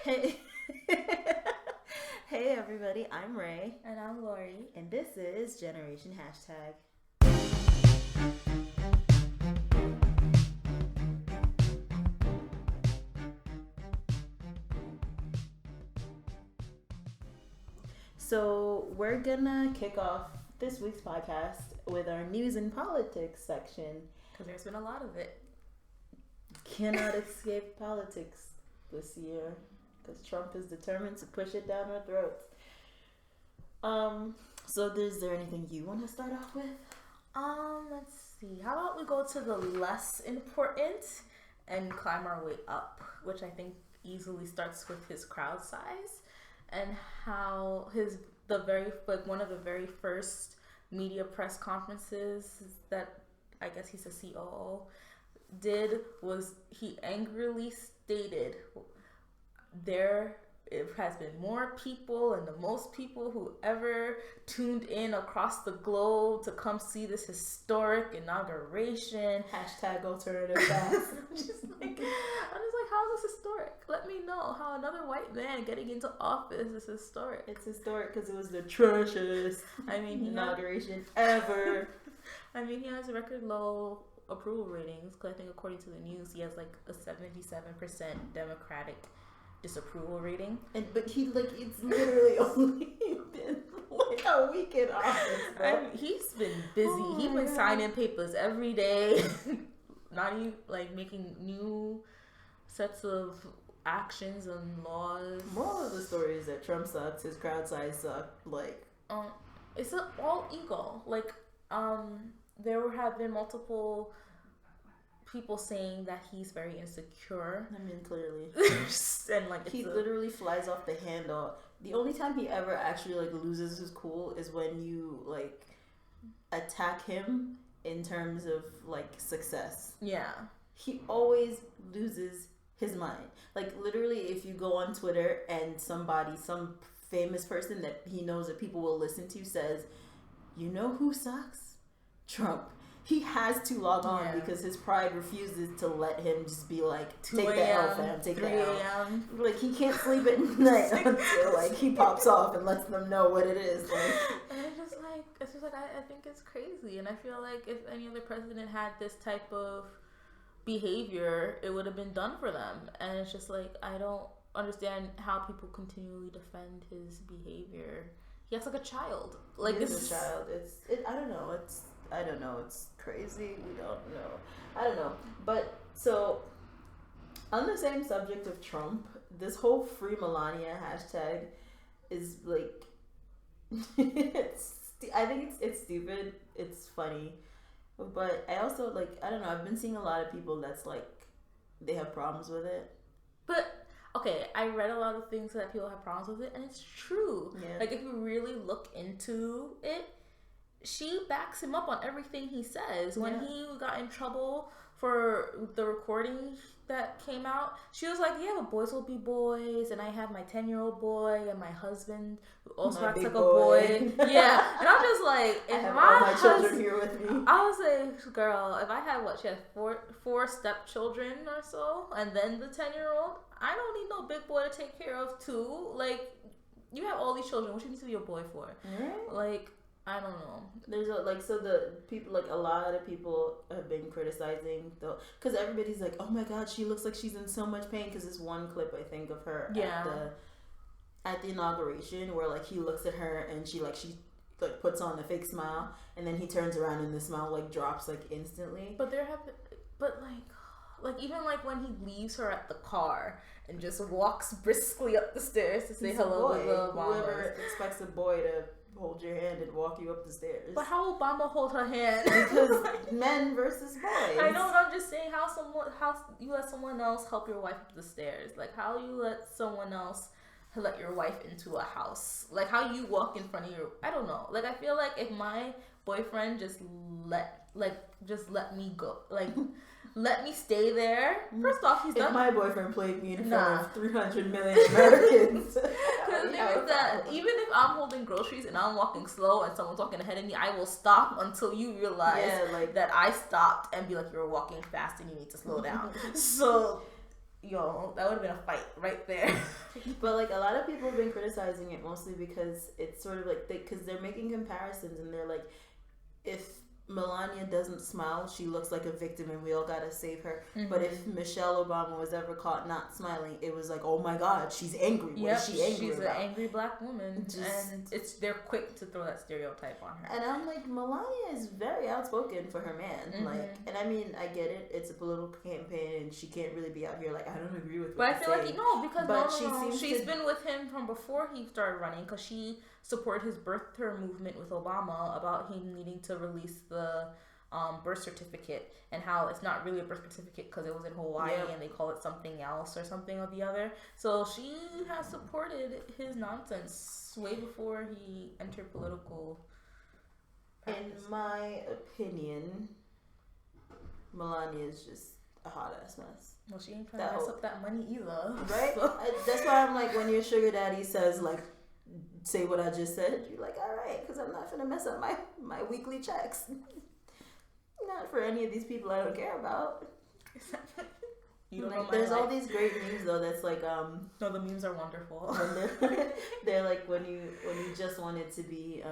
Hey, hey everybody, I'm Ray. And I'm Laurie. And this is Generation Hashtag. So we're gonna kick off this week's podcast with our news and politics section. Because there's been a lot of it. Cannot escape politics this year because Trump is determined to push it down our throats. So is there anything you want to start off with? Let's see. How about we go to the less important and climb our way up, which I think easily starts with his crowd size and how one of the very first media press conferences that I guess he's a COO did was he angrily stated there has been more people and the most people who ever tuned in across the globe to come see this historic inauguration. Hashtag alternative facts. I'm just like, how is this historic? Let me know how another white man getting into office is historic. It's historic because it was the trashiest inauguration ever. I mean, he has record low approval ratings because I think according to the news, he has like a 77% Democratic disapproval rating. But he it's literally only been like a week in office. I mean, he's been busy. He's been signing papers every day. Not even like making new sets of actions and laws. Moral of the story is that Trump sucks. His crowd size sucked. It's all ego. There have been multiple people saying that he's very insecure. I mean, clearly. And he literally flies off the handle. The only time he ever actually loses his cool is when you attack him in terms of success. Yeah. He always loses his mind. Literally, if you go on Twitter and some famous person that he knows that people will listen to says, "You know who sucks? Trump." He has to log on because his pride refuses to let him just be take the L, fam, take the L. He can't sleep at night until he pops off and lets them know what it is. And it's just I think it's crazy, and I feel like if any other president had this type of behavior, it would have been done for them. And it's just I don't understand how people continually defend his behavior. He acts like a child. He's a child. I don't know. It's crazy. We don't know. I don't know. But so, on the same subject of Trump, this whole Free Melania hashtag is I think it's stupid. It's funny. But I also I don't know. I've been seeing a lot of people that's they have problems with it. But okay, I read a lot of things that people have problems with it, and it's true. Yeah. If you really look into it, she backs him up on everything he says. When he got in trouble for the recording that came out, she was like, yeah, but boys will be boys, and I have my 10-year-old boy and my husband who also acts like a boy. Yeah. And I'm just if I have my all my children here with me. I was like, girl, if I had she had four stepchildren or so, and then the 10-year-old, I don't need no big boy to take care of too. You have all these children, what you need to be a boy for? Right? I don't know. There's the people a lot of people have been criticizing because everybody's oh my god, she looks like she's in so much pain because this one clip I think of her at the inauguration where he looks at her and she puts on a fake smile and then he turns around and the smile drops instantly. But even when he leaves her at the car and just walks briskly up the stairs to say hello to the Obamas. Whoever expects a boy to hold your hand and walk you up the stairs. But how Obama hold her hand? Because men versus boys. I know, but I'm just saying how you let someone else help your wife up the stairs. How you let someone else let your wife into a house. How you walk in front of your, I don't know. I feel if my boyfriend just let me go, let me stay there. First off, he's done. If my boyfriend played me in front of 300 million Americans. Because the thing is that even if I'm holding groceries and I'm walking slow and someone's walking ahead of me, I will stop until you realize that I stopped and be you're walking fast and you need to slow down. So yo, that would have been a fight right there. But like a lot of people have been criticizing it mostly because it's sort of like because they're making comparisons and they're like, if Melania doesn't smile, she looks like a victim and we all gotta save her. Mm-hmm. But if Michelle Obama was ever caught not smiling, it was like, oh my god, she's angry. What is she angry she's about? An angry black woman. And they're quick to throw that stereotype on her. And I'm like, Melania is very outspoken for her man. Mm-hmm. Like, and I mean, I get it. It's a political campaign and she can't really be out here like, I don't agree with what But I feel like, because she's been with him from before he started running, because she supported his birth her movement with Obama about him needing to release the birth certificate, and how it's not really a birth certificate because it was in Hawaii and they call it something else or something or the other. So she has supported his nonsense way before he entered political practice. In my opinion, Melania is just a hot ass mess. Well, she ain't trying to mess up that money either, right? So. That's why I'm like, when your sugar daddy says like, say what I just said, you're like, all right, because I'm not gonna mess up my weekly checks. Not for any of these people I don't care about. You don't like, know there's life. all these great memes though. That's like No, the memes are wonderful. They're like when you just wanted to be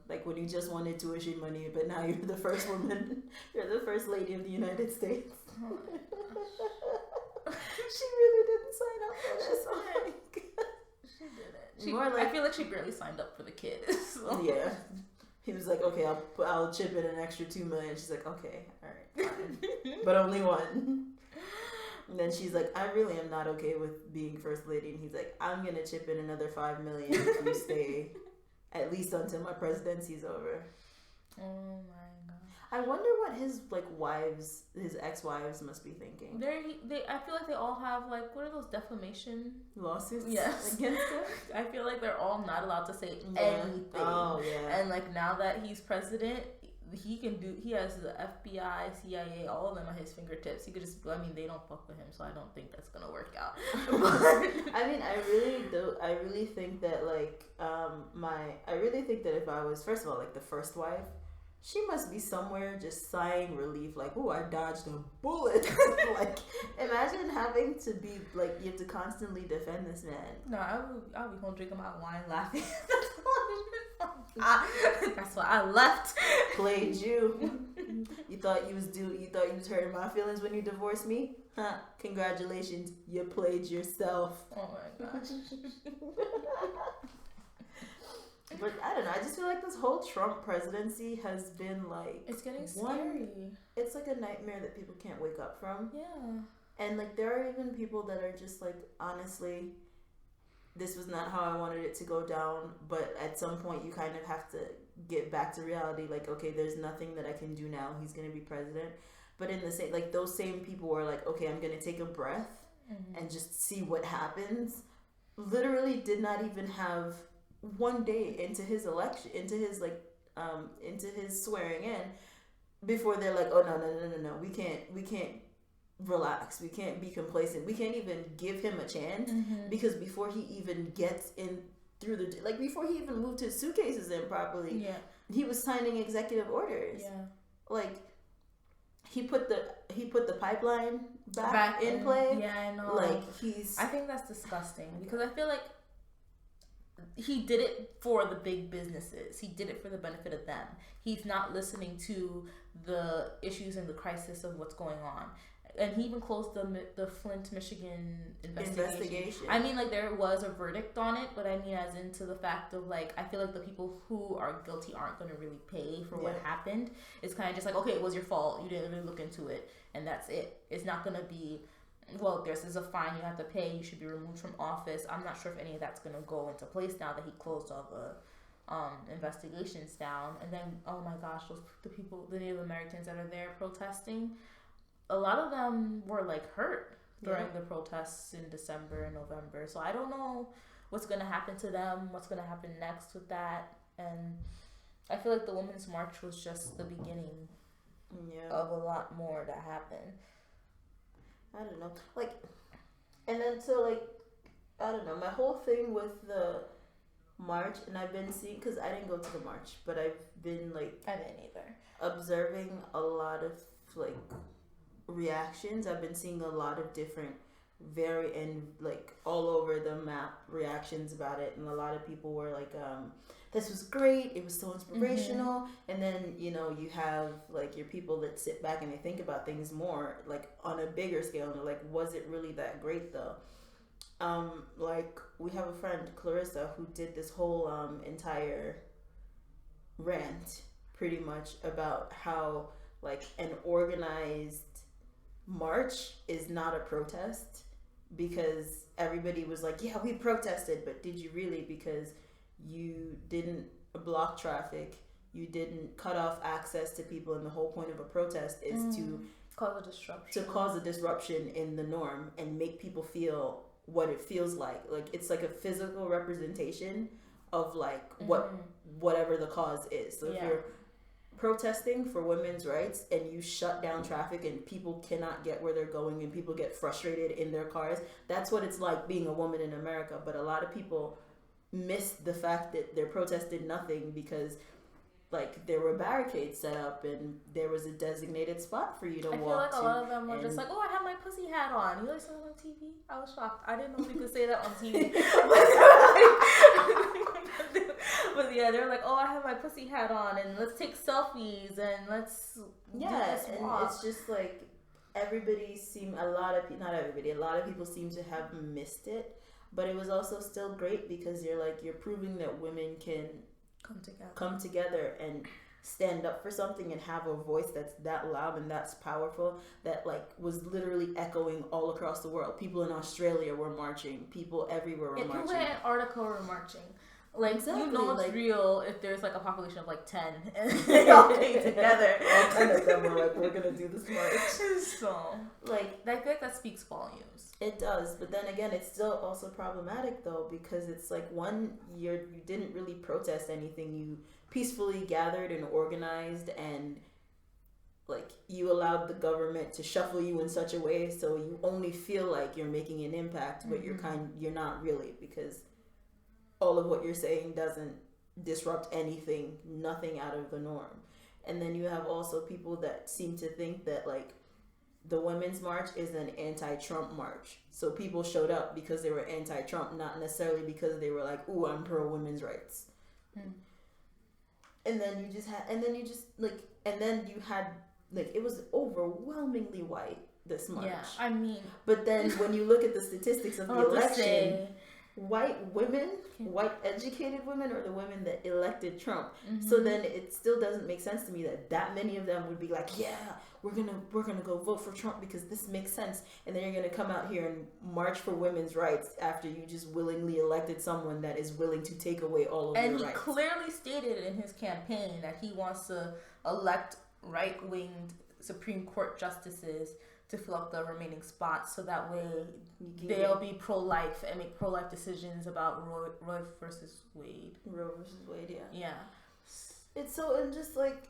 like when you just wanted tuition money, but now you're the first woman. You're the first lady of the United States. Oh she really didn't sign up for this. Oh my god. She didn't. I feel like she barely signed up for the kid. So. Yeah. He was like, okay, I'll chip in an extra $2 million. She's like, okay, all right, fine. But only one. And then she's like, I really am not okay with being first lady. And he's like, I'm gonna chip in another $5 million if you stay at least until my presidency's over. Oh my god. I wonder what his his ex-wives must be thinking. I feel like they all have like, what are those defamation lawsuits? Yes, against him. I feel like they're all not allowed to say anything. Oh yeah. And like now that he's president, he has the FBI, CIA, all of them at his fingertips. He could just, I mean, they don't fuck with him, so I don't think that's gonna work out. I mean, I really think that like I really think that if I was, first of all, like the first wife, she must be somewhere just sighing relief, like, "Oh, I dodged a bullet." Like, imagine having to be like, you have to constantly defend this man. No, I'll be home drinking my wine, laughing. That's why I left. Played you. You thought you was hurting my feelings when you divorced me? Huh? Congratulations, you played yourself. Oh my gosh. But I don't know. I just feel like this whole Trump presidency has been like, it's getting scary. It's like a nightmare that people can't wake up from. Yeah. And like there are even people that are just like, honestly, this was not how I wanted it to go down. But at some point, you kind of have to get back to reality. Like, okay, there's nothing that I can do now. He's gonna be president. But in the same, like those same people are like, okay, I'm gonna take a breath and just see what happens. Literally, did not even have one day into his election, into his swearing in, before they're like, oh no, we can't relax, we can't be complacent, we can't even give him a chance, because before he even gets in through before he even moved his suitcases in properly, he was signing executive orders. Like he put the pipeline back in play. Yeah, I know. Like I think that's disgusting, because I feel like he did it for the big businesses. He did it for the benefit of them. He's not listening to the issues and the crisis of what's going on. And he even closed the Flint, Michigan investigation. I mean, like, there was a verdict on it, but I mean, as into the fact of, like, I feel like the people who are guilty aren't going to really pay for what happened. It's kind of just like, okay, it was your fault. You didn't really look into it. And that's it. It's not going to be, well, this is a fine you have to pay, you should be removed from office. I'm not sure if any of that's going to go into place now that he closed all the investigations down. And then, oh my gosh, the Native Americans that are there protesting, a lot of them were like hurt during the protests in December and November. So I don't know what's going to happen to them, what's going to happen next with that. And I feel like the Women's March was just the beginning of a lot more to happen. I don't know. Like, and then so like, I don't know. My whole thing with the march, and I've been seeing, because I didn't go to the march, but I've been like, I didn't either, observing a lot of like reactions. I've been seeing a lot of different very and like all over the map reactions about it, and a lot of people were like, this was great, it was so inspirational. And then you have like your people that sit back and they think about things more like on a bigger scale, and they're like, was it really that great though? Like we have a friend, Clarissa, who did this whole entire rant pretty much about how like an organized march is not a protest, because everybody was like, yeah, we protested, but did you really? Because you didn't block traffic, you didn't cut off access to people, and the whole point of a protest is to cause a disruption in the norm and make people feel what it feels like it's like a physical representation of like whatever the cause is. So if you're protesting for women's rights and you shut down traffic and people cannot get where they're going and people get frustrated in their cars, that's what it's like being a woman in America. But a lot of people miss the fact that their protest did nothing, because like there were barricades set up and there was a designated spot for you to walk to. I feel like a lot of them were just like, oh, I have my pussy hat on. You guys saw it on TV? I was shocked. I didn't know you could say that on TV. But yeah, they're like, oh, I have my pussy hat on, and let's take selfies, and let's do this walk. And it's just like a lot of people seem to have missed it. But it was also still great because you're proving that women can come together and stand up for something and have a voice that's that loud and that's powerful, that like was literally echoing all across the world. People in Australia were marching, people everywhere were marching. People in Antarctica were marching. Like, exactly. You know it's like, real if there's like a population of like 10 and they all came together. All 10 of them were like, we're gonna do this march. So like I think that speaks volumes. It does, but then again, it's still also problematic though, because it's like, one, you didn't really protest anything. You peacefully gathered and organized, and like you allowed the government to shuffle you in such a way so you only feel like you're making an impact, but you're not really, because all of what you're saying doesn't disrupt anything, nothing out of the norm. And then you have also people that seem to think that like the Women's March is an anti-Trump march. So people showed up because they were anti-Trump, not necessarily because they were like, ooh, I'm pro women's rights. And then you had it was overwhelmingly white this march. Yeah, I mean, but then when you look at the statistics of the election, white women, white educated women are the women that elected Trump. So then it still doesn't make sense to me that many of them would be like, yeah, we're gonna go vote for Trump because this makes sense, and then you're gonna come out here and march for women's rights after you just willingly elected someone that is willing to take away all of your rights. And he clearly stated in his campaign that he wants to elect right-winged Supreme Court justices to fill up the remaining spots, so that way they'll be pro-life and make pro-life decisions about Roe versus Wade. Roe versus Wade, yeah. Yeah. It's so, and just like,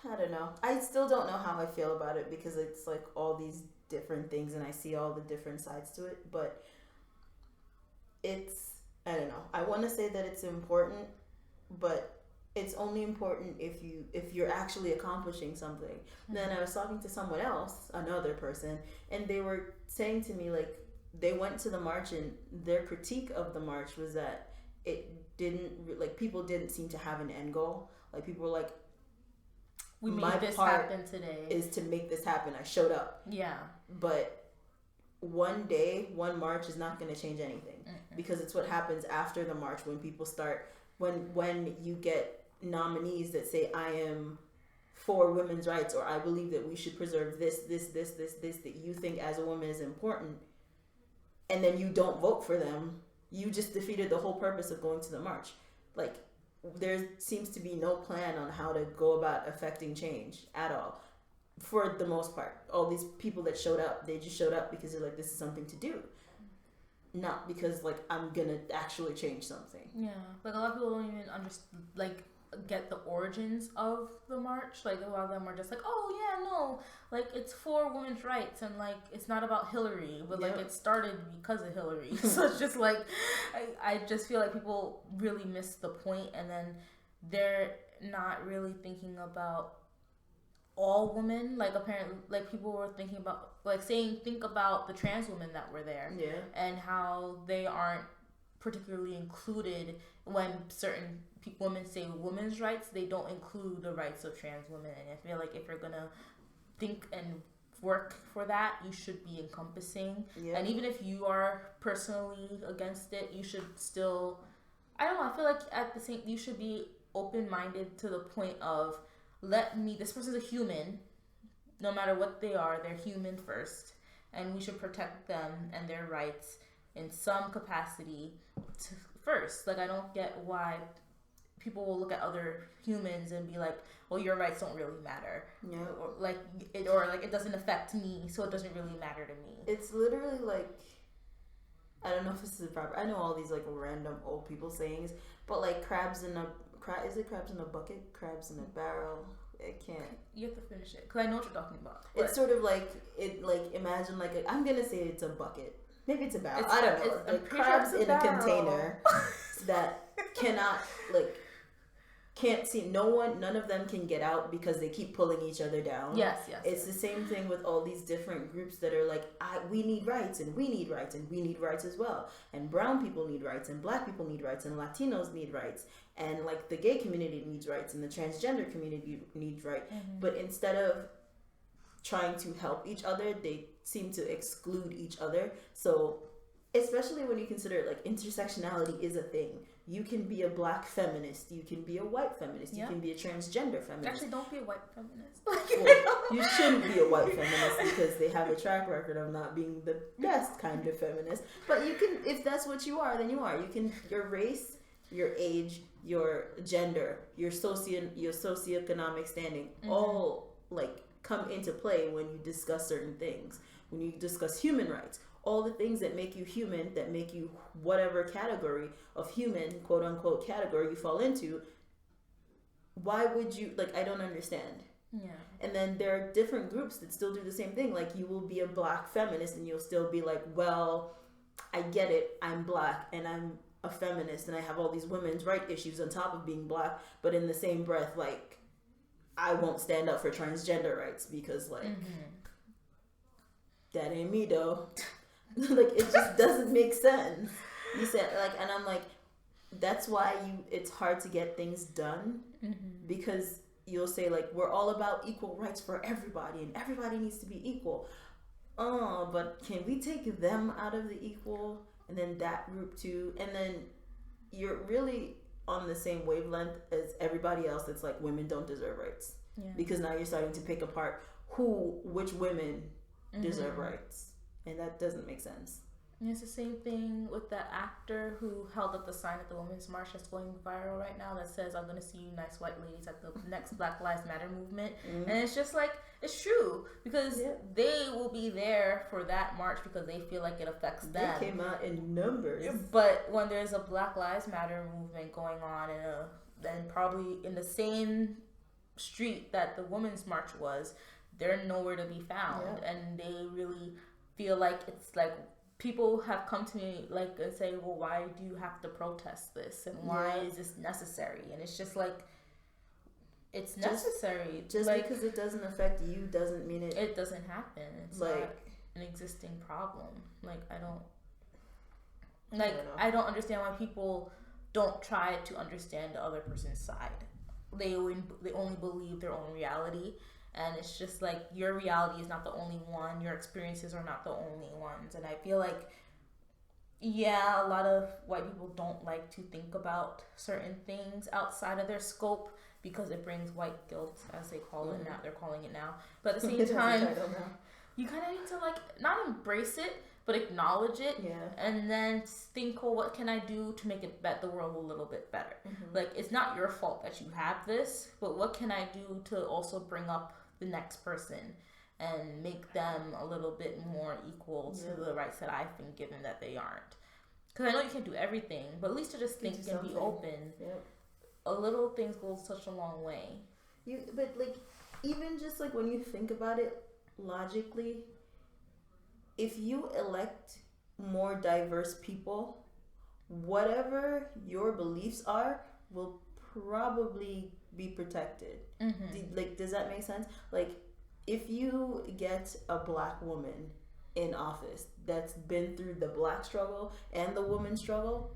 I don't know. I still don't know how I feel about it, because it's like all these different things and I see all the different sides to it, but it's, I don't know. I want to say that it's important, but it's only important if you're actually accomplishing something. Then I was talking to someone else, another person, and they were saying to me, like, they went to the march and their critique of the march was that it didn't, like, people didn't seem to have an end goal. Like, people were like, we made this happen today. Is to make this happen. I showed up. Yeah. But one day, one march is not going to change anything, because it's what happens after the march when people start, when you get nominees that say, I am for women's rights, or I believe that we should preserve this that you think as a woman is important, and then you don't vote for them, you just defeated the whole purpose of going to the march. Like, there seems to be no plan on how to go about affecting change at all, for the most part. All these people that showed up, they just showed up because they're like, this is something to do, not because like I'm gonna actually change something. Yeah, like a lot of people don't even understand, like, get the origins of the march. Like, a lot of them are just like, oh yeah, no, like, it's for women's rights, and like, it's not about Hillary, but like, it started because of Hillary. So it's just like, I just feel like people really miss the point, and then they're not really thinking about all women. Like apparently, like people were thinking about, like saying, think about the trans women that were there, and how they aren't particularly included when certain women say women's rights. They don't include the rights of trans women, and I feel like if you're gonna think and work for that, you should be encompassing. And even if you are personally against it, you should still, I don't know, I feel like at the same, you should be open-minded to the point of, this person's a human, no matter what they are, they're human first, and we should protect them and their rights in some capacity first. Like, I don't get why people will look at other humans and be like, well, your rights don't really matter. Or it doesn't affect me, so it doesn't really matter to me. It's literally like, I don't know if this is proper. I know all these like random old people sayings, but like crabs in a bucket, crabs in a barrel. It can't. You have to finish it because I know what you're talking about. It's sort of like imagine like I'm gonna say it's a bucket. Maybe it's a barrel. I don't know. Like crabs in a container that cannot can't see. None of them can get out because they keep pulling each other down. Yes. It's the same thing with all these different groups that are like, we need rights and we need rights and we need rights as well. And brown people need rights and black people need rights and Latinos need rights. And like the gay community needs rights and the transgender community needs rights. Mm-hmm. But instead of trying to help each other, they seem to exclude each other. So especially when you consider like intersectionality is a thing. You can be a black feminist. You can be a white feminist. You can be a transgender feminist. Actually, don't be a white feminist. Well, you shouldn't be a white feminist because they have a track record of not being the best kind of feminist. But you can, if that's what you are, then you are. You can, your race, your age, your gender, your socioeconomic standing, all like come into play when you discuss certain things. When you discuss human rights. All the things that make you human, that make you whatever category of human, quote unquote, category you fall into, why would you, like, I don't understand. Yeah. And then there are different groups that still do the same thing. Like, you will be a black feminist and you'll still be like, well, I get it, I'm black and I'm a feminist and I have all these women's rights issues on top of being black, but in the same breath, like, I won't stand up for transgender rights because, like, that ain't me, though. Like, it just doesn't make sense. You said, like, and I'm like, that's why it's hard to get things done, because you'll say, like, we're all about equal rights for everybody and everybody needs to be equal. But can we take them out of the equal and then that group too? And then you're really on the same wavelength as everybody else that's like, women don't deserve rights. Yeah. Because now you're starting to pick apart which women deserve rights. And that doesn't make sense. And it's the same thing with that actor who held up the sign at the Women's March that's going viral right now that says, I'm going to see you nice white ladies at the next Black Lives Matter movement. And it's just like, it's true. Because they will be there for that march because they feel like it affects them. They came out in numbers. But when there's a Black Lives Matter movement going on then probably in the same street that the Women's March was, they're nowhere to be found. And they really feel like it's like people have come to me like and say, well, why do you have to protest this and why is this necessary? And it's just like, it's necessary. Just like, because it doesn't affect you doesn't mean it doesn't happen. It's like not an existing problem. Like, I don't understand why people don't try to understand the other person's side. They only believe their own reality. And it's just like, your reality is not the only one. Your experiences are not the only ones. And I feel like, a lot of white people don't like to think about certain things outside of their scope because it brings white guilt, as they call it now. They're calling it now. But at the same time, you kind of need to, like, not embrace it, but acknowledge it. And then think, well, what can I do to make the world a little bit better? Like, it's not your fault that you have this, but what can I do to also bring up the next person and make them a little bit more equal to the rights that I've been given that they aren't. Because I know you can't do everything, but at least to just think and be open. A little things go such a long way. But like, even just like when you think about it logically, if you elect more diverse people, whatever your beliefs are will probably be protected. Mm-hmm. Does that make sense? Like, if you get a black woman in office that's been through the black struggle and the woman struggle,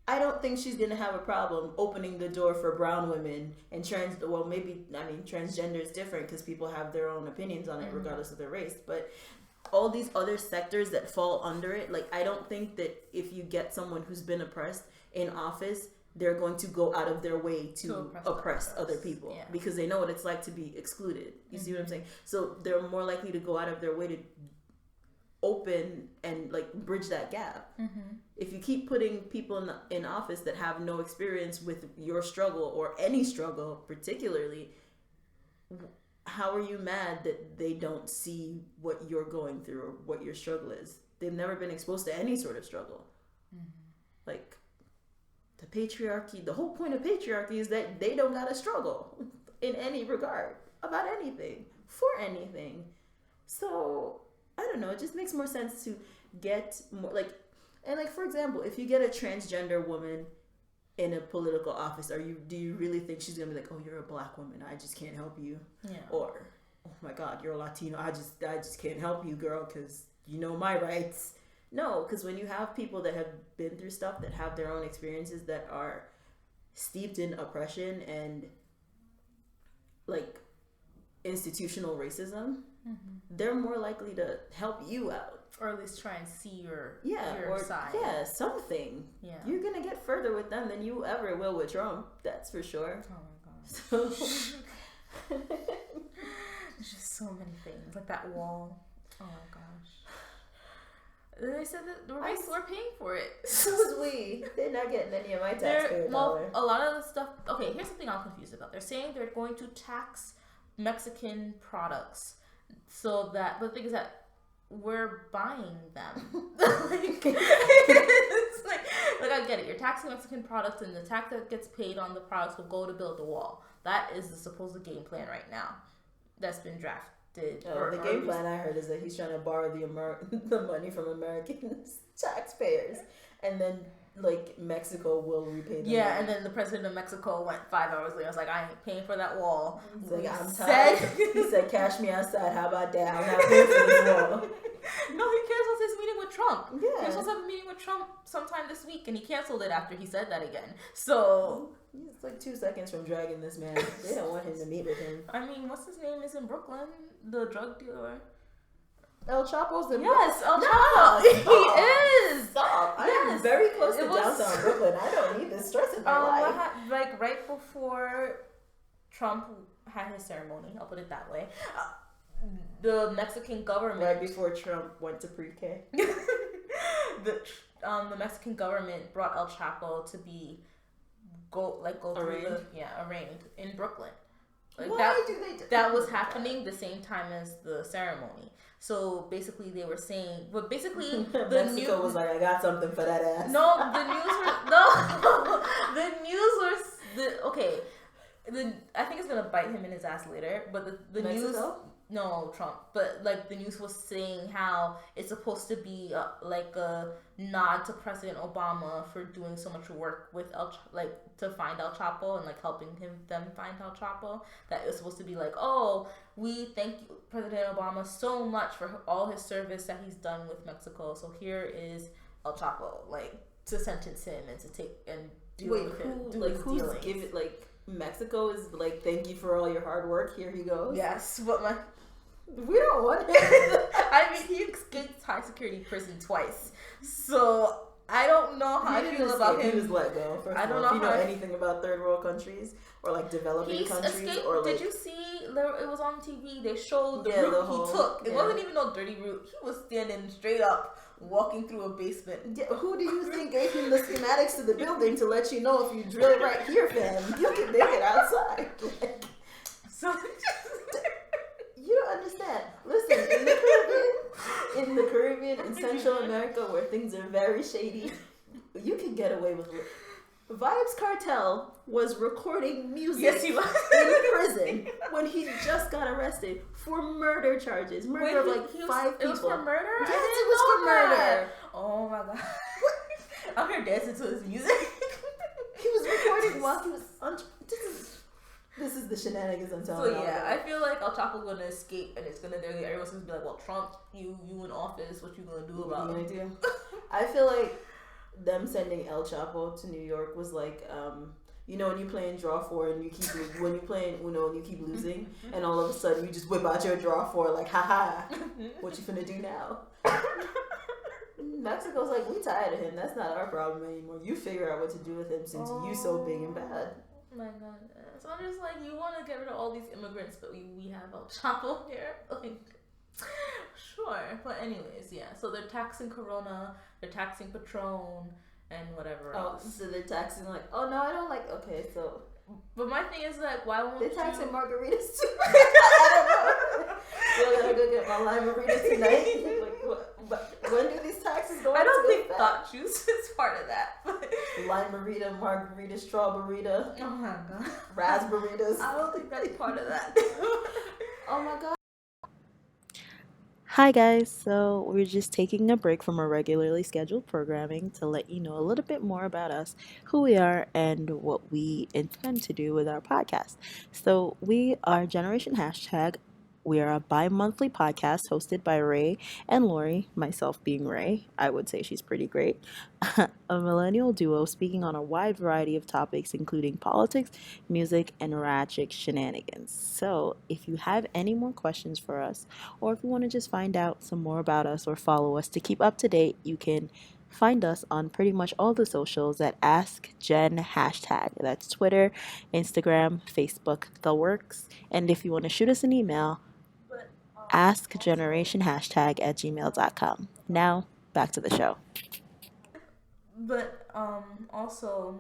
I don't think she's gonna have a problem opening the door for brown women and transgender is different because people have their own opinions on it regardless of their race. But all these other sectors that fall under it, like, I don't think that if you get someone who's been oppressed in office, they're going to go out of their way to oppress other people because they know what it's like to be excluded. You see what I'm saying? So they're more likely to go out of their way to open and like bridge that gap. If you keep putting people in office that have no experience with your struggle or any struggle particularly, how are you mad that they don't see what you're going through or what your struggle is? They've never been exposed to any sort of struggle. Like, the patriarchy, the whole point of patriarchy is that they don't gotta struggle in any regard about anything for anything. So I don't know, it just makes more sense to get more for example, if you get a transgender woman in a political office, do you really think she's gonna be like, oh, you're a black woman, I just can't help you? Or, oh my god, you're a Latino, I just can't help you, girl, because you know my rights? No, because when you have people that have been through stuff, that have their own experiences, that are steeped in oppression and like institutional racism, they're more likely to help you out, or at least try and see your side. Something. You're gonna get further with them than you ever will with Trump. That's for sure. Oh my god. So there's just so many things, like that wall. Oh my gosh. They said that we're paying for it. Who's we? They're not getting any of my taxpayer dollar. A lot of the stuff. Okay, here's something I'm confused about. They're saying they're going to tax Mexican products, so that. But the thing is that we're buying them. It's like I get it. You're taxing Mexican products, and the tax that gets paid on the products will go to build the wall. That is the supposed game plan right now. That's been drafted. The game plan I heard is that he's trying to borrow the money from American taxpayers, and then like Mexico will repay them. Yeah, and then the president of Mexico went 5 hours later. I was like, I ain't paying for that wall. He's like, I'm tired. He said, cash me outside. How about that? I'm not paying for this wall. No, he canceled his meeting with Trump. Yeah. He was supposed to have a meeting with Trump sometime this week, and he canceled it after he said that again. So he's like 2 seconds from dragging this man. They don't want him to meet with him. I mean, what's his name is in Brooklyn? The drug dealer. El Chapo's in Brooklyn. Yes, El Chapo. He is. Stop. I am very close to downtown Brooklyn. I don't need this stress in my life. Like right before Trump had his ceremony, I'll put it that way. The Mexican government. Right before Trump went to pre-K. The Mexican government brought El Chapo to go arraigned. Arraigned in Brooklyn. Like Why do they do that was happening the same time as the ceremony. So basically, they were saying, but basically, Mexico was like, I got something for that ass. No, the news was okay. I think it's gonna bite him in his ass later. But the news. No, Trump. But like the news was saying how it's supposed to be like a nod to President Obama for doing so much work with to find El Chapo and like helping them find El Chapo. That it was supposed to be like, oh, we thank you, President Obama, so much for all his service that he's done with Mexico. So here is El Chapo, like to sentence him and to take and deal with him. Who's give it like. Mexico is like, thank you for all your hard work. Here he goes. Yes, but we don't want him. I mean, he escaped high security prison twice, so I don't know how I feel about him. He was let go. I don't know if you know anything about third world countries or like developing countries. Escaped. Or like, did you see? It was on TV. They showed the route he took. It wasn't even no dirty route. He was standing straight up, walking through a basement. Yeah, who do you think gave him the schematics to the building to let you know if you drill right here, fam, you can make it outside? So you don't understand. Listen, in the Caribbean, in Central America, where things are very shady, you can get away with it. Vibes Cartel was recording music in prison when he just got arrested for murder charges. Murder of like 5 people. It was for murder? Yes, it was for murder. Oh my god. I'm here dancing to his music. He was recording while he was this is the shenanigans I'm telling you. So yeah, I feel like El Chapo gonna escape, and it's gonna everyone's gonna be like, well, Trump, you in office, what you gonna do about what it? you gonna do? I feel like them sending El Chapo to New York was like, you know, when you playing draw four and you keep when you playing Uno and you keep losing, and all of a sudden you just whip out your draw four like, haha, what you finna do now? Mexico's like, we tired of him. That's not our problem anymore. You figure out what to do with him since you so big and bad. Oh my god. So I'm just like, you want to get rid of all these immigrants, but we have El Chapo here? Like, sure. But anyways, yeah. So they're taxing Corona, they're taxing Patron, and whatever else. So they're taxing like, oh no, I don't like, okay, so. But my thing is like, why won't they're taxing margaritas too? I don't know. Still gotta go get my lime margaritas tonight. But when do these taxes go? I don't think thought juice is part of that. Lime margarita, margarita, strawberry. Oh my god. Raspberries. I don't think that's part of that. Oh my god. Hi guys, so we're just taking a break from our regularly scheduled programming to let you know a little bit more about us, who we are, and what we intend to do with our podcast. So we are Generation Hashtag. We are a bi-monthly podcast hosted by Ray and Laurie, myself being Ray. I would say she's pretty great. A millennial duo speaking on a wide variety of topics, including politics, music, and ratchet shenanigans. So if you have any more questions for us, or if you want to just find out some more about us or follow us to keep up to date, you can find us on pretty much all the socials at AskGenHashtag. That's Twitter, Instagram, Facebook, the works. And if you want to shoot us an email, AskGenerationHashtag@gmail.com. Now, back to the show. But also,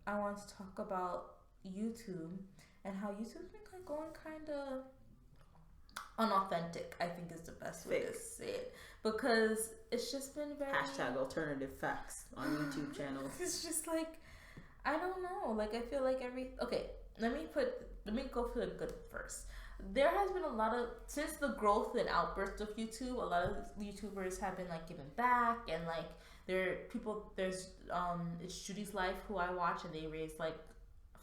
I want to talk about YouTube and how YouTube's been like going kind of unauthentic. I think is the best way to say it, because it's just been very #alternative facts on YouTube channels. It's just like, I don't know. Like, I feel like let me go for the good first. There has been a lot of, since the growth and outburst of YouTube, a lot of YouTubers have been like giving back, and like it's Judy's Life who I watch, and they raised like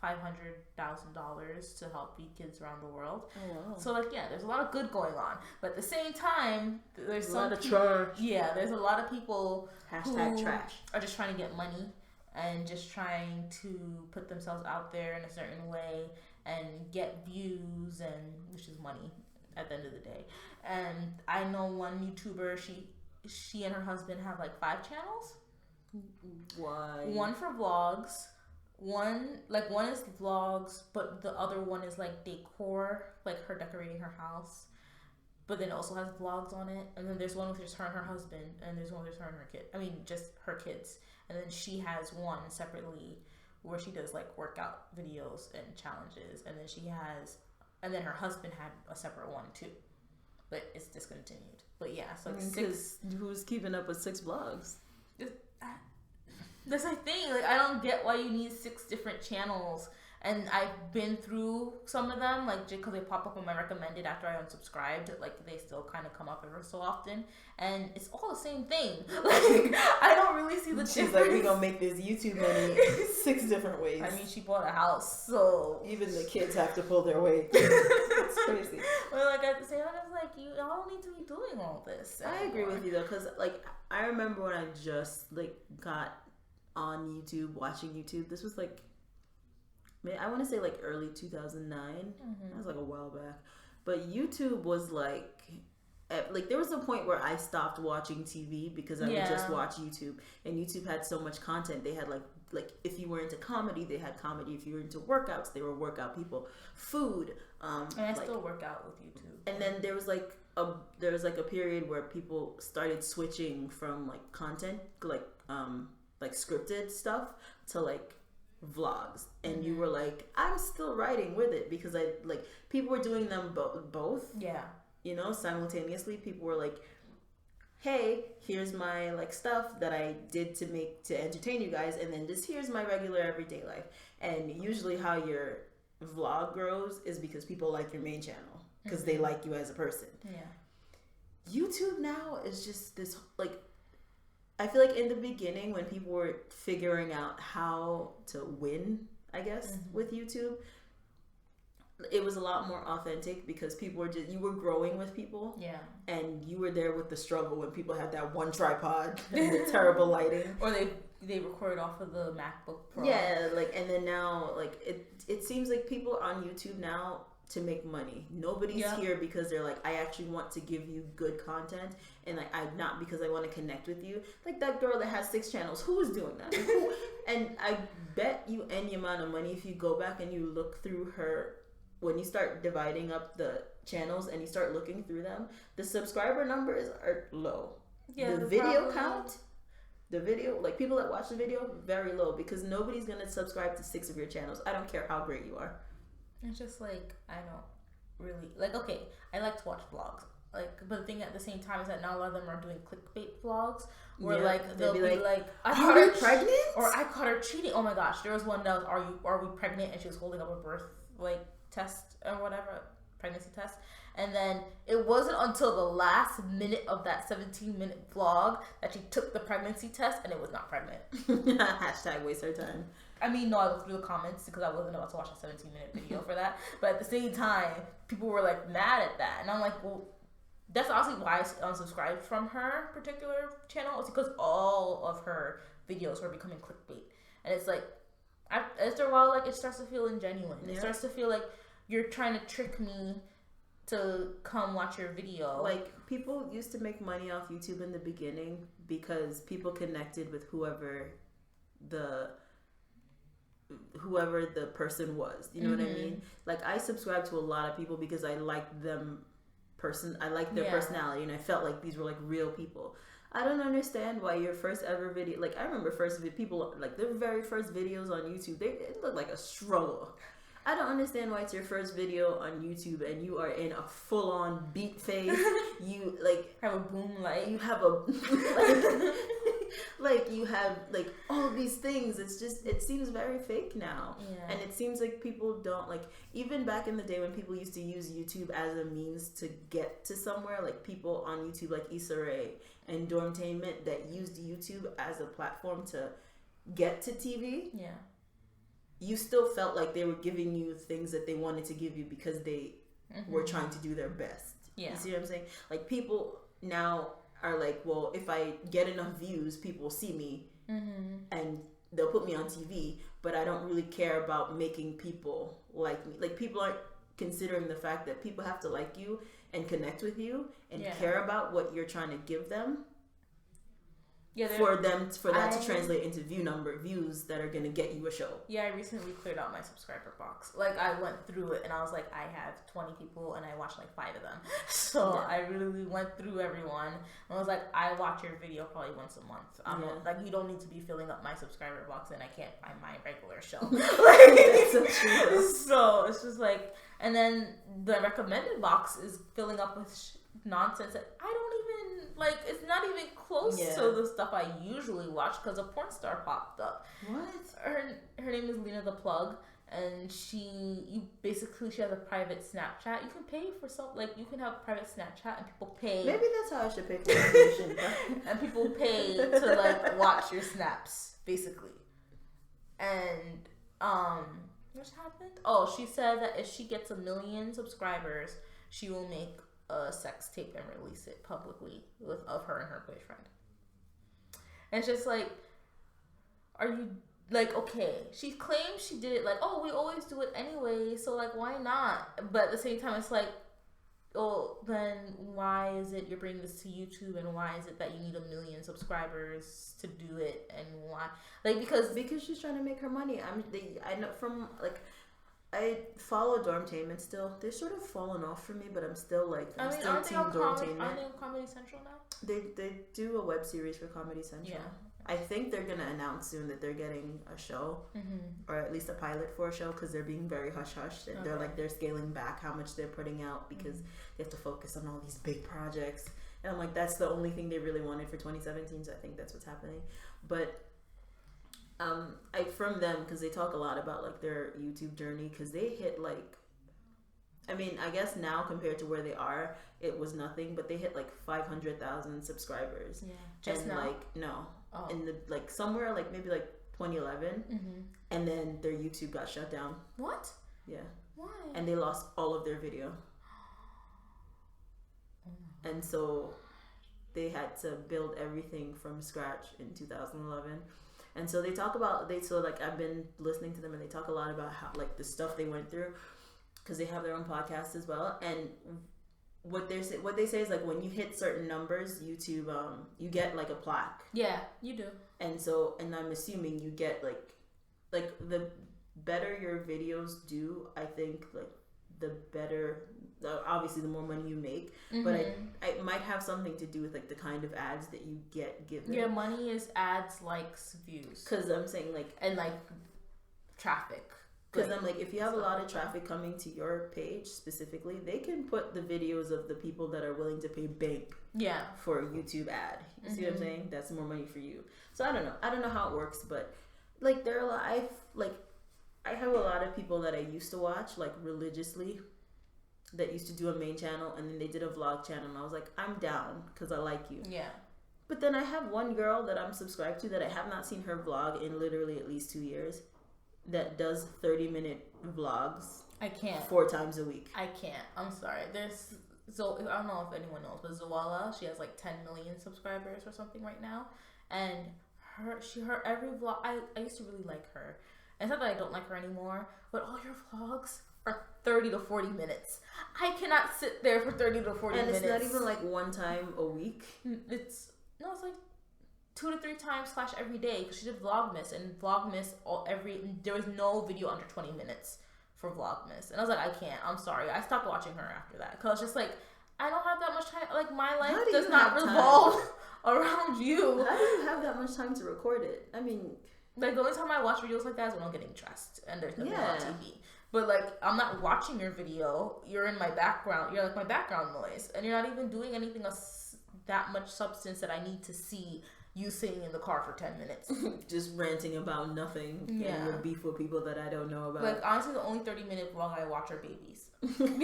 $500,000 to help feed kids around the world. Oh, wow. So like, yeah, there's a lot of good going on, but at the same time, there's a lot of trash. Yeah, there's a lot of people Hashtag trash are just trying to get money and just trying to put themselves out there in a certain way and get views, and which is money at the end of the day. And I know one YouTuber, she and her husband have like 5 channels. Why? One for vlogs, one is vlogs, but the other one is like decor, like her decorating her house, but then it also has vlogs on it. And then there's one with just her and her husband, and there's one with just her and her kid. I mean, just her kids. And then she has one separately where she does like workout videos and challenges, and then her husband had a separate one too, but it's discontinued. But yeah, so because who's keeping up with 6 blogs? That's the thing. Like, I don't get why you need 6 different channels. And I've been through some of them, like, just because they pop up on my recommended after I unsubscribed. Like, they still kind of come up ever so often. And it's all the same thing. Like, I don't really see the difference. She's like, we gonna make this YouTube money 6 different ways. I mean, she bought a house, so... Even the kids have to pull their weight. It's crazy. But, like, at the same time, I was like, y'all don't need to be doing all this anymore. I agree with you, though, because, like, I remember when I just, like, got on YouTube, watching YouTube. This was, like... I want to say like early 2009. That was like a while back. But YouTube was like there was a point where I stopped watching TV because I would just watch YouTube. And YouTube had so much content. They had like if you were into comedy, they had comedy. If you were into workouts, they were workout people. Food. And I still work out with YouTube. And then there was like a period where people started switching from like content like scripted stuff to like vlogs, and you were like, I'm still writing with it because I like people were doing them both, simultaneously. People were like, hey, here's my like stuff that I did to entertain you guys, and then here's my regular everyday life. And usually how your vlog grows is because people like your main channel because they like you as a person. YouTube now is just this like, I feel like in the beginning when people were figuring out how to win I guess, with YouTube. It was a lot more authentic because people were you were growing with people. Yeah. And you were there with the struggle when people had that one tripod and the terrible lighting. Or they recorded off of the MacBook Pro. Yeah, like, and then now, like, it seems like people on YouTube now to make money. Nobody's here because they're like, I actually want to give you good content, and like, I'm not because I want to connect with you. Like that girl that has 6 channels, who is doing that? And I bet you any amount of money if you go back and you look through her, when you start dividing up the channels and you start looking through them, the subscriber numbers are low. Yeah, the video count, the video, like people that watch the video, very low, because nobody's gonna subscribe to 6 of your channels. I don't care how great you are. It's just like, I don't really, like, okay, I like to watch vlogs. Like, but the thing at the same time is that now a lot of them are doing clickbait vlogs where like they'll be like I caught her pregnant, or I caught her cheating. Oh my gosh, there was one that was are we pregnant, and she was holding up a birth test or whatever, pregnancy test. And then it wasn't until the last minute of that 17-minute vlog that she took the pregnancy test, and it was not pregnant. Hashtag waste her time. I mean, no, I looked through the comments because I wasn't about to watch a 17-minute video for that. But at the same time, people were like mad at that, and I'm like, well, that's honestly why I unsubscribed from her particular channel. It's because all of her videos were becoming clickbait, and it's like, after a while, like, it starts to feel ingenuine. It starts to feel like you're trying to trick me to come watch your video. Like, people used to make money off YouTube in the beginning because people connected with whoever the person was. You know what I mean? Like, I subscribed to a lot of people because I liked them I liked their personality, and I felt like these were like real people. I don't understand why your first ever video, like, I remember people, like, their very first videos on YouTube, it looked like a struggle. I don't understand why it's your first video on YouTube and you are in a full-on beat face. You, like, have a boom light. You have like, you have, like, all of these things. It's just, it seems very fake now. Yeah. And it seems like people don't, like, even back in the day when people used to use YouTube as a means to get to somewhere, like, people on YouTube like Issa Rae and Dormtainment that used YouTube as a platform to get to TV. Yeah. You still felt like they were giving you things that they wanted to give you because they were trying to do their best. Yeah. You see what I'm saying? Like, people now are like, well, if I get enough views, people will see me and they'll put me on TV, but I don't really care about making people like me. Like, people aren't considering the fact that people have to like you and connect with you and care about what you're trying to give them. Yeah, for that to translate into views that are gonna get you a show. Yeah, I recently cleared out my subscriber box. Like, I went through it and I was like, I have 20 people and I watched like 5 of them. So I really went through everyone and I was like, I watch your video probably once a month. Like, you don't need to be filling up my subscriber box and I can't find my regular show. So it's just like, and then the recommended box is filling up with nonsense that I don't even, like, it's not even close to the stuff I usually watch because a porn star popped up. What? Her name is Lena the Plug, and she has a private Snapchat. You can pay for you can have private Snapchat and people pay. Maybe that's how I should pay for information. And people pay to, like, watch your snaps, basically. And, what happened? Oh, she said that if she gets 1 million subscribers, she will make a sex tape and release it publicly of her and her boyfriend. And it's just like, are you, like, okay, she claims she did it, like, oh, we always do it anyway, so, like, why not? But at the same time, it's like, oh, then why is it you're bringing this to YouTube, and why is it that you need 1 million subscribers to do it, and why? Like, because she's trying to make her money. I know from, like, I follow Dormtainment still. They're sort of fallen off for me, but I'm still, like, I'm still team Dormtainment. Aren't they on Comedy Central now? They do a web series for Comedy Central. Yeah. I think they're gonna announce soon that they're getting a show, or at least a pilot for a show, because they're being very hush-hush. And they're scaling back how much they're putting out because they have to focus on all these big projects. And I'm like, that's the only thing they really wanted for 2017, so I think that's what's happening. But from them, because they talk a lot about, like, their YouTube journey, because they hit, like, I mean, I guess now compared to where they are, it was nothing, but they hit like 500,000 subscribers. Yeah, just and now? Like, no. Oh. In the, like, somewhere, like, maybe like 2011, and then their YouTube got shut down. What? Yeah. Why? And they lost all of their video. And so they had to build everything from scratch in 2011. And so they talk about, I've been listening to them, and they talk a lot about how, like, the stuff they went through, because they have their own podcast as well. And what they say is, like, when you hit certain numbers, YouTube, you get, like, a plaque. Yeah, you do. And so, and I'm assuming you get, like the better your videos do, I think, like, the better, obviously the more money you make, but I might have something to do with, like, the kind of ads that you get given. Yeah, money is ads, likes, views. Because I'm saying, like, and, like, traffic. Because I'm like, if you have a lot of traffic coming to your page specifically, they can put the videos of the people that are willing to pay bank for a YouTube ad. You see what I'm saying? That's more money for you. So I don't know how it works, but, like, there are a lot, I have a lot of people that I used to watch, like, religiously, that used to do a main channel, and then they did a vlog channel, and I was like, I'm down, because I like you. Yeah. But then I have one girl that I'm subscribed to that I have not seen her vlog in literally at least 2 years, that does 30-minute vlogs. I can't. 4 times a week. I can't. I'm sorry. I don't know if anyone knows, but Zoala, she has like 10 million subscribers or something right now, and her every vlog, I used to really like her. And it's not that I don't like her anymore, but all your vlogs are 30 to 40 minutes. I cannot sit there for 30 to 40 minutes. And it's not even like one time a week. It's like 2 to 3 times / every day, because she did Vlogmas, and Vlogmas there was no video under 20 minutes for Vlogmas, and I was like, I can't. I'm sorry. I stopped watching her after that, because just like, I don't have that much time. Like, my life does not revolve around you. How do you have that much time to record it? I mean, like, the only time I watch videos like that is when I'm getting dressed and there's nothing on TV. But, like, I'm not watching your video. You're in my background. You're, like, my background noise. And you're not even doing anything of that much substance that I need to see you sitting in the car for 10 minutes. Just ranting about nothing. Yeah. And your beef with people that I don't know about. Like, honestly, the only 30-minute vlog I watch are babies. Like,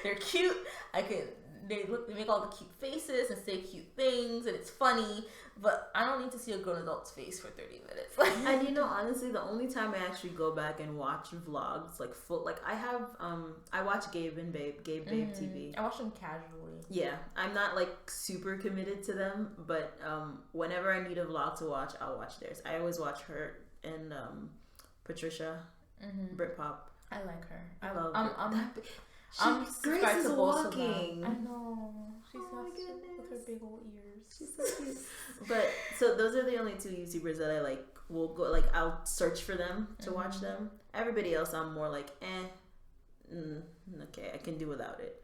they're cute. They make all the cute faces and say cute things, and it's funny, but I don't need to see a grown adult's face for 30 minutes. And you know, honestly, the only time I actually go back and watch vlogs, like, I watch Gabe Babe TV. I watch them casually. Yeah, I'm not, like, super committed to them, but whenever I need a vlog to watch, I'll watch theirs. I always watch her and Patricia, Britpop. I like her. I love her. Grace is walking. I know. She's with her big old ears. She's so cute. But so those are the only 2 YouTubers that I like. Will go, like, I'll search for them to watch them. Everybody else, I'm more like, okay, I can do without it.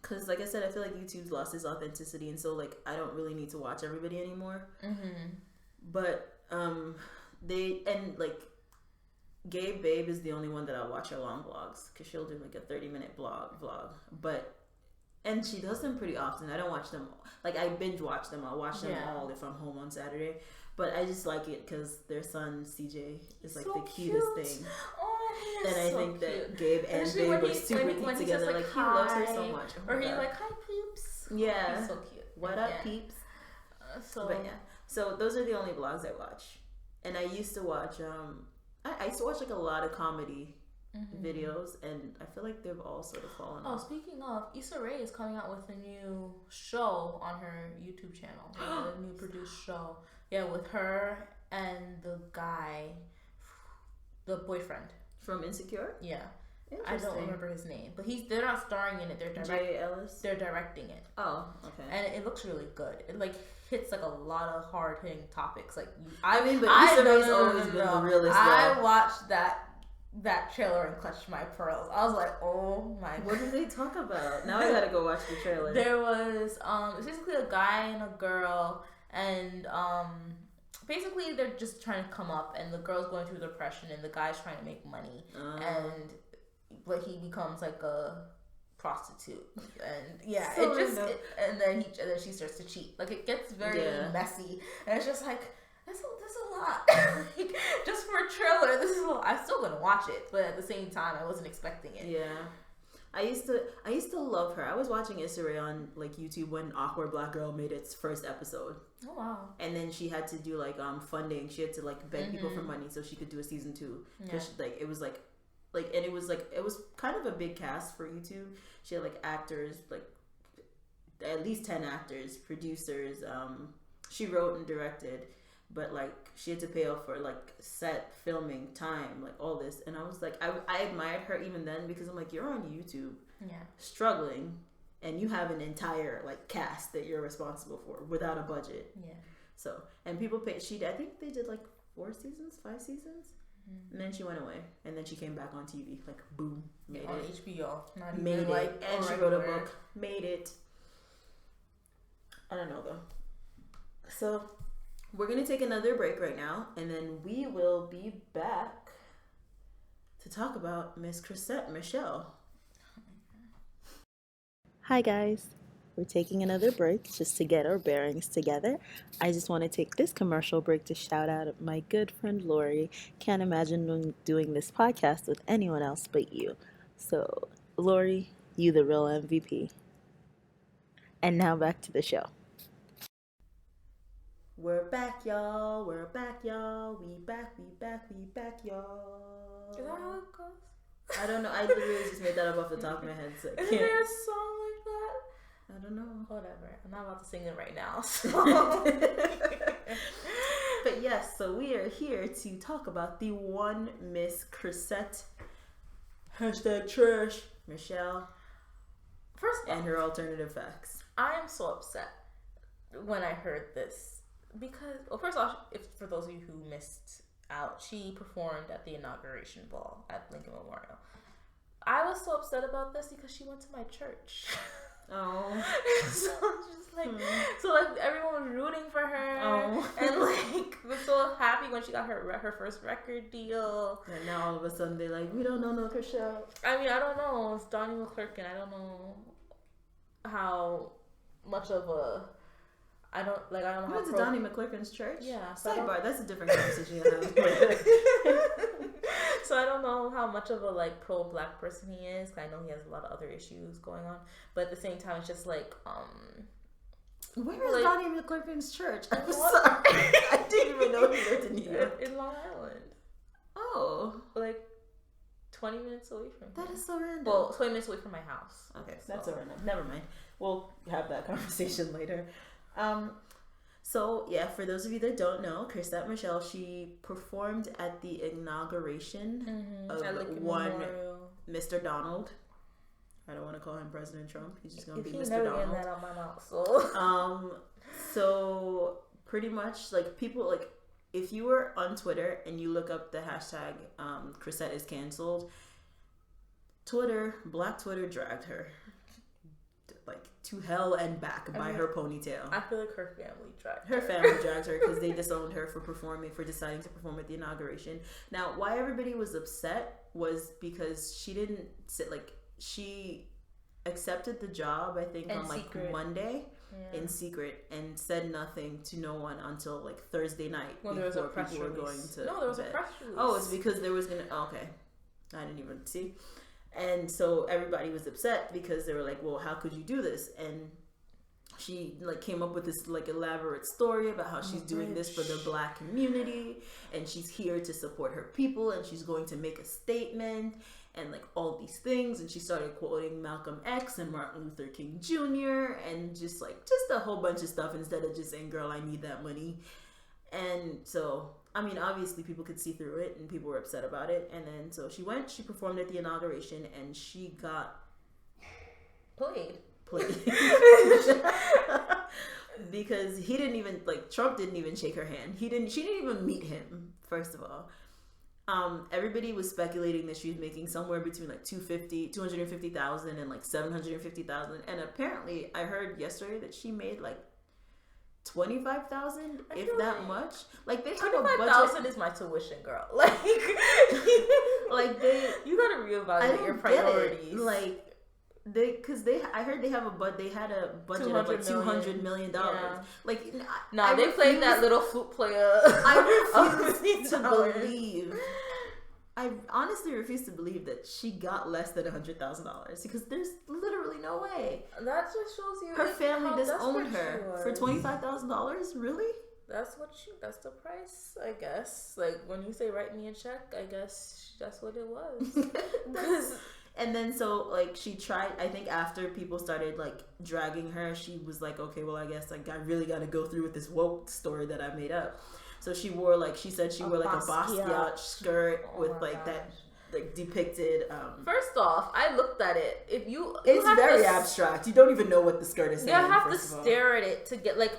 Cause, like I said, I feel like YouTube's lost its authenticity, and so, like, I don't really need to watch everybody anymore. But Gabe Babe is the only one that I'll watch her long vlogs, because she'll do like a 30-minute vlog. And she does them pretty often. I don't watch them, like, I binge watch them. I'll watch them all if I'm home on Saturday. But I just like it because their son CJ is like so the cutest thing. Oh, and I think that Gabe and Babe are super cute together. Like, he loves her so much. Or he's like, hi peeps. Yeah. He's so cute. What up, peeps? But yeah. So those are the only vlogs I watch. And I used to watch I used to watch, like, a lot of comedy videos, and I feel like they've all sort of fallen off. Speaking of, Issa Rae is coming out with a new show on her YouTube channel. A new produced show. Yeah, with her and the guy, the boyfriend. From Insecure? Yeah. I don't remember his name, but they're not starring in it. Jay Ellis? They're directing it. Oh, okay. And it looks really good. It, like, hits, like, a lot of hard hitting topics. Like, but Issa Rae's always been the realest. I watched that trailer and clutched my pearls. I was like, oh my god. What did they talk about? Now I gotta go watch the trailer. There was it's basically a guy and a girl, and basically they're just trying to come up, and the girl's going through depression, and the guy's trying to make money, but he becomes like a prostitute, and and then she starts to cheat. Like, it gets very messy, and it's just like, that's a lot. Like, just for a trailer, this is a lot. I'm still gonna watch it, but at the same time, I wasn't expecting it. Yeah. I used to love her. I was watching Issa Rae on like YouTube when Awkward Black Girl made its first episode. Oh wow! And then she had to do like funding. She had to like beg people for money so she could do a season 2. Because like it was like and it was kind of a big cast for YouTube. She had like actors, like at least 10 actors, producers. She wrote and directed, but like she had to pay off for like set, filming, time, like all this. And I was like, I admired her even then because I'm like, you're on YouTube, struggling, and you have an entire like cast that you're responsible for without a budget. Yeah. So, and people paid. I think they did like 5 seasons. And then she went away, and then she came back on TV, like boom, made on it. HBO, not made even it, like, and she wrote a book, made it. I don't know though. So we're gonna take another break right now, and then we will be back to talk about Miss Chrisette Michele. Hi guys. We're taking another break just to get our bearings together. I just want to take this commercial break to shout out my good friend Laurie. Can't imagine doing this podcast with anyone else but you. So, Laurie, you the real MVP. And now back to the show. We're back, y'all. We're back, y'all. We back, y'all. Is that how it goes? I don't know. I literally just made that up off the top of my head. So Is there a song like that? I don't know. Whatever. I'm not about to sing it right now. So. But yes, so we are here to talk about the one Miss Chrisette #trash Michele. First of all, and her alternative facts. I am so upset when I heard this because, well, first of all, if for those of you who missed out, she performed at the inauguration ball at Lincoln Memorial. I was so upset about this because she went to my church. Oh. So just like, so like everyone was rooting for her. Oh. And like was so happy when she got her first record deal. And now all of a sudden they're like, we don't know no Chriselle. I mean, I don't know. It's Donnie McClurkin. I don't know how much of a. I don't know. You went to Donnie McClurkin's church? Yeah. So sidebar. That's a different conversation you have. So I don't know how much of a like pro-black person he is. I know he has a lot of other issues going on, but at the same time, it's just like where is like, Donnie McClurkin's church? I'm sorry, I didn't even know he lived in New York. In Long Island. Oh, like 20 minutes away from here. That is so random. Well, 20 minutes away from my house. Okay, so. That's so random. Never mind. We'll have that conversation later. So, yeah, for those of you that don't know, Chrisette Michele, she performed at the inauguration of one Mr. Donald. I don't want to call him President Trump. He's just going to be Mr. Donald. That out my mouth, so. So, pretty much, like, people, like, if you were on Twitter and you look up the hashtag Chrisette is canceled, Black Twitter dragged her. Like to hell and back by her ponytail. I feel like her family dragged her. Her family dragged her because they disowned her for deciding to perform at the inauguration. Now, why everybody was upset was because she didn't sit she accepted the job. I think on like Monday in secret and said nothing to no one until like Thursday night when there was a press release. No, there was a press release. Oh, it's because there was gonna. Oh, okay, I didn't even see. And so everybody was upset because they were like, well, how could you do this? And she like came up with this like elaborate story about how she's doing this for the Black community and she's here to support her people and she's going to make a statement and like all these things. And she started quoting Malcolm X and Martin Luther King Jr. and just a whole bunch of stuff instead of just saying, girl, I need that money. And so, I mean, obviously people could see through it and people were upset about it. And then, so she performed at the inauguration and she got played. Because he didn't even, Trump didn't even shake her hand. She didn't even meet him, first of all. Everybody was speculating that she was making somewhere between like $250,000 and like $750,000. And apparently I heard yesterday that she made like $25,000, if that much. Like they have a budget. $25,000 is my tuition, girl. You gotta reevaluate your priorities. I heard they had a budget of like $200 million. Yeah. They played that little flute player. I refuse to believe I honestly refuse to believe that she got less than $100,000 because there's literally no way. That just shows you Her family disowned desperate her she for was. $25,000. Really? That's the price, I guess. Like, when you say write me a check, I guess that's what it was. And then so like she tried, I think after people started like dragging her, she was like, okay, well I guess like I really got to go through with this woke story that I made up. So she wore like, she said she wore like a Basquiat skirt with like that like depicted First off, I looked at it. It's very abstract. You don't even know what the skirt is saying. You have to stare at it to get like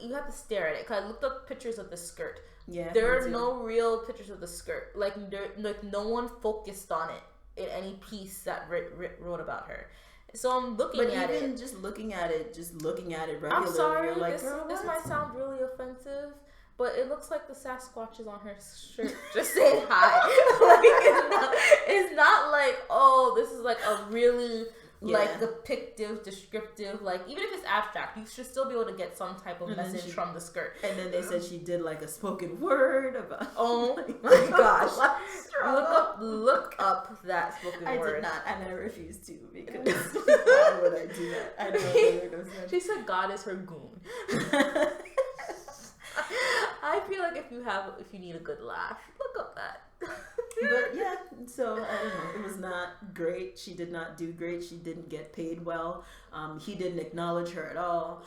you have to stare at it because I looked up pictures of the skirt. Yeah, there are no real pictures of the skirt. Like no one focused on it in any piece that wrote about her. So I'm looking at it. But even just looking at it regularly, I'm sorry, you're like, this might sound really offensive, but it looks like the Sasquatch is on her shirt just saying hi. Like, it's not like, oh, this is like a really like depictive, descriptive, like even if it's abstract, you should still be able to get some type of message from the skirt. And then they said she did like a spoken word about. Oh my gosh! look up that spoken word. I did not, and I refused to because why would I do that? I know. She said God is her goon. I feel like if you need a good laugh, look up that. But yeah, so I don't know. It was not great. She did not do great. She didn't get paid well. He didn't acknowledge her at all.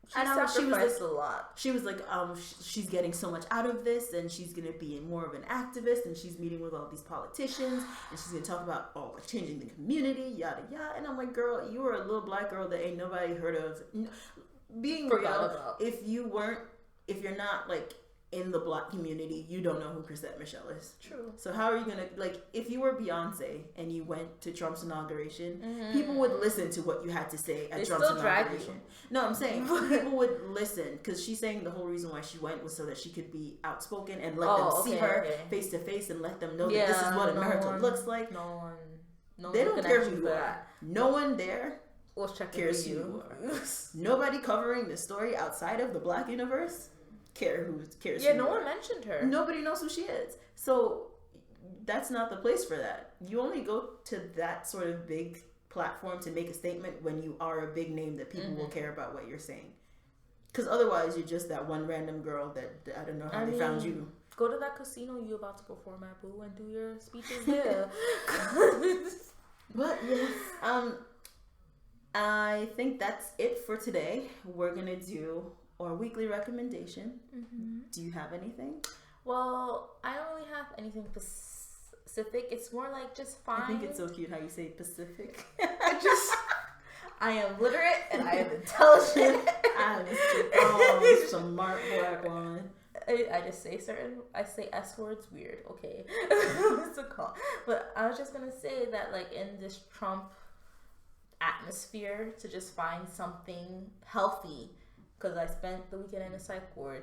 She sacrificed a lot. She was like, she's getting so much out of this, and she's gonna be more of an activist, and she's meeting with all these politicians, and she's gonna talk about like changing the community, yada yada. And I'm like, girl, you are a little black girl that ain't nobody heard of. Being real, if you're not like in the black community, you don't know who Chrisette Michelle is. True. So how are you gonna, like, if you were Beyonce and you went to Trump's inauguration, people would listen to what you had to say at Trump's inauguration. No, I'm saying people would listen because she's saying the whole reason why she went was so that she could be outspoken and let them see her face to face and let them know that this is what America looks like. No one. They don't care who you are. No one there cares who you are. Nobody covering the story outside of the black universe cares. Yeah, no one mentioned her. Nobody knows who she is. So that's not the place for that. You only go to that sort of big platform to make a statement when you are a big name that people will care about what you're saying. Because otherwise, you're just that one random girl that I don't know how they found you. Go to that casino you about to perform at, boo, and do your speeches there. But yes, I think that's it for today. We're gonna do our weekly recommendation. Do you have anything? Well, I don't really have anything specific. It's more like just fine. I think it's so cute how you say Pacific. I am literate and I am intelligent. I'm a smart black woman. I say S words weird, okay. What's it called? But I was just gonna say that like in this Trump atmosphere to just find something healthy. Because I spent the weekend in a psych ward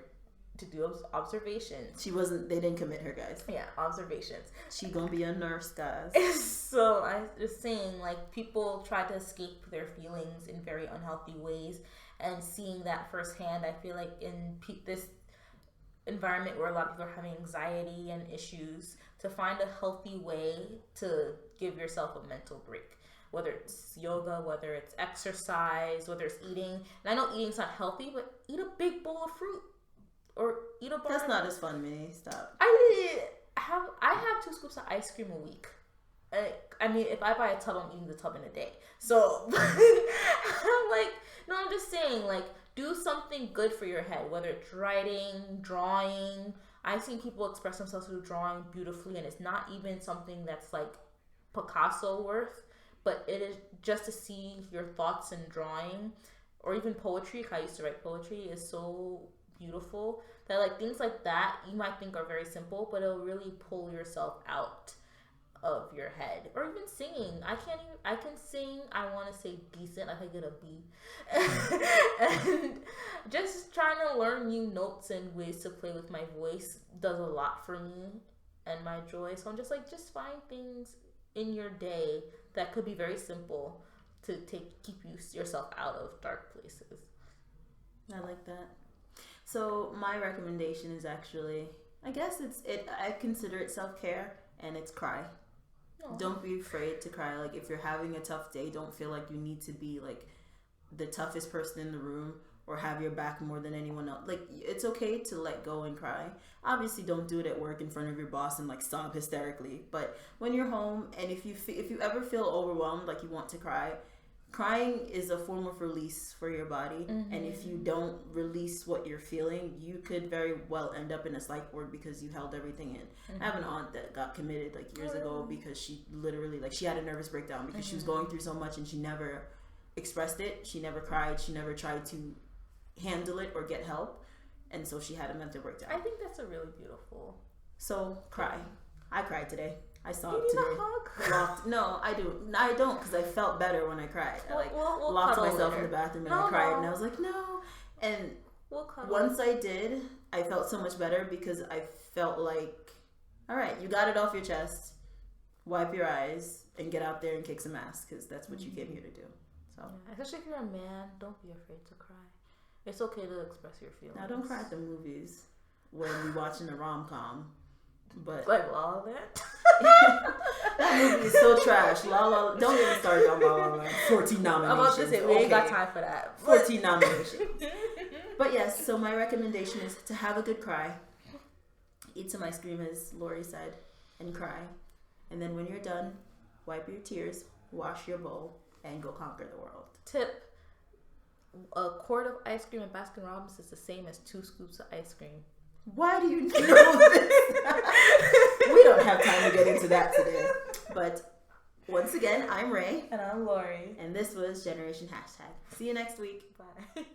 to do observations. They didn't commit her, guys. Yeah, observations. She gonna be a nurse, guys. So I was saying, like, people try to escape their feelings in very unhealthy ways. And seeing that firsthand, I feel like in this environment where a lot of people are having anxiety and issues, to find a healthy way to give yourself a mental break. Whether it's yoga, whether it's exercise, whether it's eating. And I know eating's not healthy, but eat a big bowl of fruit. Or eat a bar. That's not as fun, Minnie. Stop. I have 2 scoops of ice cream a week. I mean, if I buy a tub, I'm eating the tub in a day. So, I'm just saying, like, do something good for your head. Whether it's writing, drawing. I've seen people express themselves through drawing beautifully, and it's not even something that's, like, Picasso worth. But it is just to see your thoughts in drawing or even poetry. I used to write poetry is so beautiful that like things like that you might think are very simple, but it'll really pull yourself out of your head. Or even singing. I can sing. I want to say decent. I can get a B. And just trying to learn new notes and ways to play with my voice does a lot for me and my joy. So I'm just like, just find things in your day that could be very simple to keep yourself out of dark places. I like that. So my recommendation is actually, I guess I consider it self-care. and it's cry. Aww. Don't be afraid to cry. Like, if you're having a tough day, don't feel like you need to be like the toughest person in the room or have your back more than anyone else. Like, it's okay to let go and cry. Obviously, don't do it at work in front of your boss and like sob hysterically. But when you're home, and if you ever feel overwhelmed, like you want to cry, crying is a form of release for your body. Mm-hmm. And if you don't release what you're feeling, you could very well end up in a psych ward because you held everything in. Mm-hmm. I have an aunt that got committed like years ago because she literally, like, she had a nervous breakdown because she was going through so much and she never expressed it. She never cried. She never tried to handle it or get help. And so she had a mental breakdown. I think that's a really beautiful. So cry. I cried today. I saw You it need today. a hug? Locked. No, I do. I don't, because I felt better when I cried. I We'll locked cuddle myself later. in the bathroom and No, I cried, no. and I was like, no. And We'll cuddle. once I did, I felt so much better because I felt like, all right, you got it off your chest. Wipe your eyes and get out there and kick some ass, because that's what you came here to do. So, Yeah, especially if you're a man, don't be afraid to cry. It's okay to express your feelings. now don't cry at the movies when we watching a rom-com. But Like La La Land. that movie is so trash. Don't get me started on La La Land. 14 I'm nominations. about to say, we ain't got time for that. 14 nominations. But yes, so my recommendation is to have a good cry. Eat some ice cream, as Laurie said, and cry. And then when you're done, wipe your tears, wash your bowl, and go conquer the world. Tip: a quart of ice cream at Baskin Robbins is the same as 2 scoops of ice cream. Why do you know this? We don't have time to get into that today. But once again, I'm Ray. And I'm Laurie. And this was Generation Hashtag. See you next week. Bye.